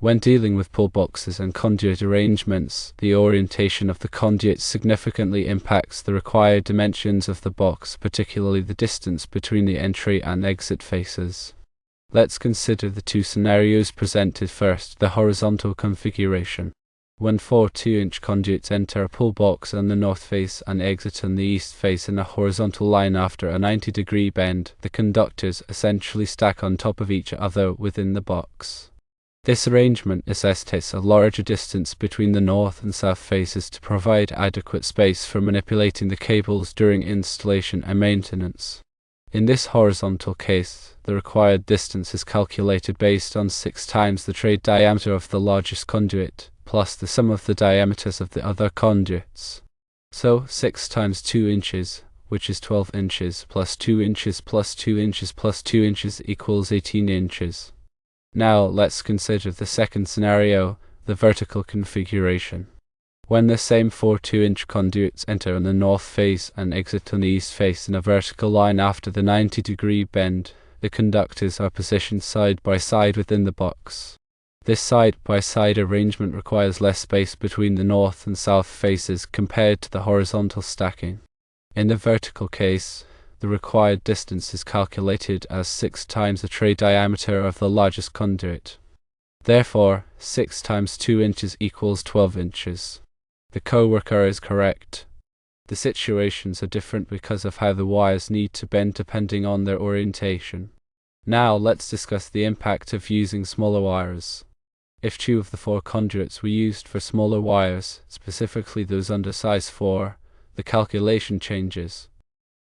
When dealing with pull boxes and conduit arrangements, the orientation of the conduit significantly impacts the required dimensions of the box, particularly the distance between the entry and exit faces. Let's consider the two scenarios presented first. The horizontal configuration. When four 2-inch conduits enter a pull box on the north face and exit on the east face in a horizontal line after a 90-degree bend, the conductors essentially stack on top of each other within the box. This arrangement necessitates a larger distance between the north and south faces to provide adequate space for manipulating the cables during installation and maintenance. In this horizontal case, the required distance is calculated based on 6 times the trade diameter of the largest conduit, plus the sum of the diameters of the other conduits. So 6 times 2 inches, which is 12 inches, plus 2 inches plus 2 inches plus 2 inches equals 18 inches. Now let's consider the second scenario, the vertical configuration. When the same four 2-inch conduits enter on the north face and exit on the east face in a vertical line after the 90-degree bend, the conductors are positioned side by side within the box. This side-by-side arrangement requires less space between the north and south faces compared to the horizontal stacking. In the vertical case, the required distance is calculated as 6 times the trade diameter of the largest conduit. Therefore, 6 times 2 inches equals 12 inches. The coworker is correct. The situations are different because of how the wires need to bend depending on their orientation. Now let's discuss the impact of using smaller wires. If 2 of the 4 conduits were used for smaller wires, specifically those under size 4, the calculation changes.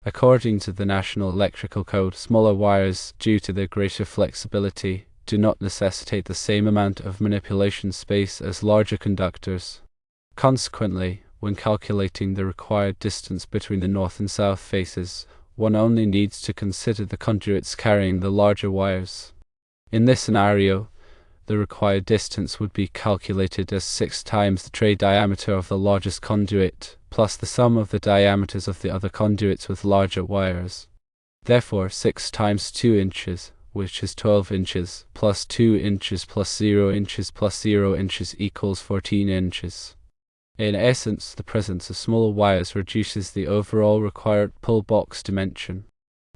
According to the National Electrical Code, smaller wires, due to their greater flexibility, do not necessitate the same amount of manipulation space as larger conductors. Consequently, when calculating the required distance between the north and south faces, one only needs to consider the conduits carrying the larger wires. In this scenario, the required distance would be calculated as 6 times the trade diameter of the largest conduit, plus the sum of the diameters of the other conduits with larger wires. Therefore, 6 times 2 inches, which is 12 inches, plus 2 inches plus 0 inches plus 0 inches equals 14 inches. In essence, the presence of smaller wires reduces the overall required pull box dimension.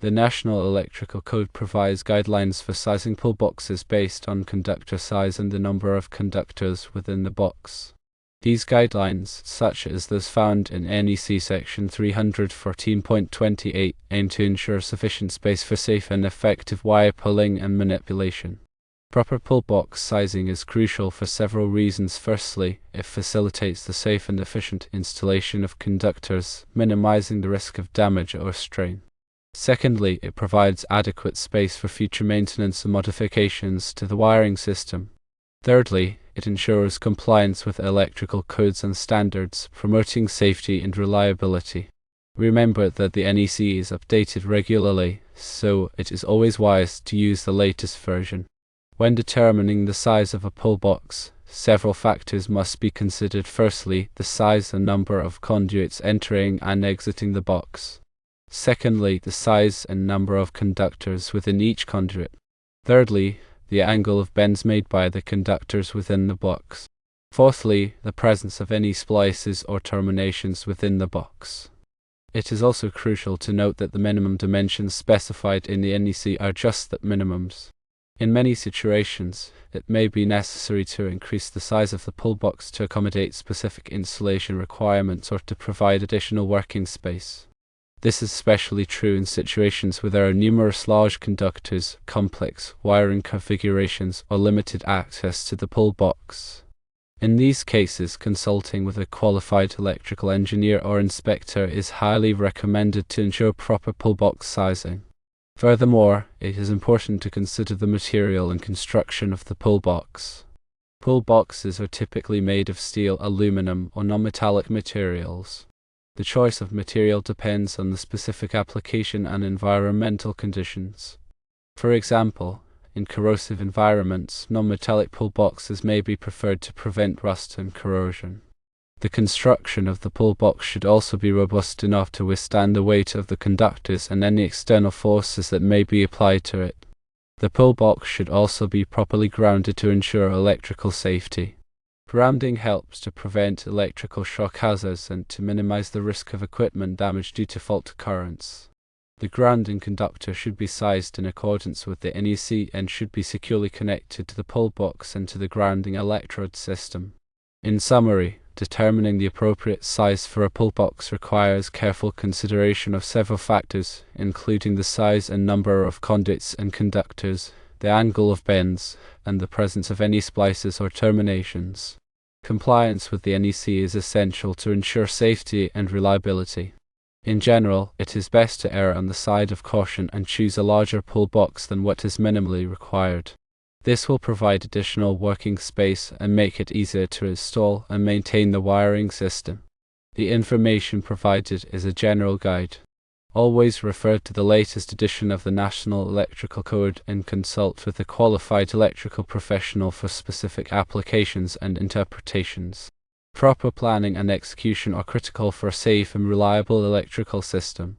The National Electrical Code provides guidelines for sizing pull boxes based on conductor size and the number of conductors within the box. These guidelines, such as those found in NEC Section 314.28, aim to ensure sufficient space for safe and effective wire pulling and manipulation. Proper pull box sizing is crucial for several reasons. Firstly, it facilitates the safe and efficient installation of conductors, minimizing the risk of damage or strain. Secondly, it provides adequate space for future maintenance and modifications to the wiring system. Thirdly, it ensures compliance with electrical codes and standards, promoting safety and reliability. Remember that the NEC is updated regularly, so it is always wise to use the latest version. When determining the size of a pull box, several factors must be considered. Firstly, the size and number of conduits entering and exiting the box. Secondly, the size and number of conductors within each conduit. Thirdly, the angle of bends made by the conductors within the box. Fourthly, the presence of any splices or terminations within the box. It is also crucial to note that the minimum dimensions specified in the NEC are just that, minimums. In many situations, it may be necessary to increase the size of the pull box to accommodate specific installation requirements or to provide additional working space. This is especially true in situations where there are numerous large conductors, complex wiring configurations, or limited access to the pull box. In these cases, consulting with a qualified electrical engineer or inspector is highly recommended to ensure proper pull box sizing. Furthermore, it is important to consider the material and construction of the pull box. Pull boxes are typically made of steel, aluminum, or non-metallic materials. The choice of material depends on the specific application and environmental conditions. For example, in corrosive environments, non-metallic pull boxes may be preferred to prevent rust and corrosion. The construction of the pull box should also be robust enough to withstand the weight of the conductors and any external forces that may be applied to it. The pull box should also be properly grounded to ensure electrical safety. Grounding helps to prevent electrical shock hazards and to minimize the risk of equipment damage due to fault currents. The grounding conductor should be sized in accordance with the NEC and should be securely connected to the pull box and to the grounding electrode system. In summary, determining the appropriate size for a pull box requires careful consideration of several factors, including the size and number of conduits and conductors, the angle of bends, and the presence of any splices or terminations. Compliance with the NEC is essential to ensure safety and reliability. In general, it is best to err on the side of caution and choose a larger pull box than what is minimally required. This will provide additional working space and make it easier to install and maintain the wiring system. The information provided is a general guide. Always refer to the latest edition of the National Electrical Code and consult with a qualified electrical professional for specific applications and interpretations. Proper planning and execution are critical for a safe and reliable electrical system.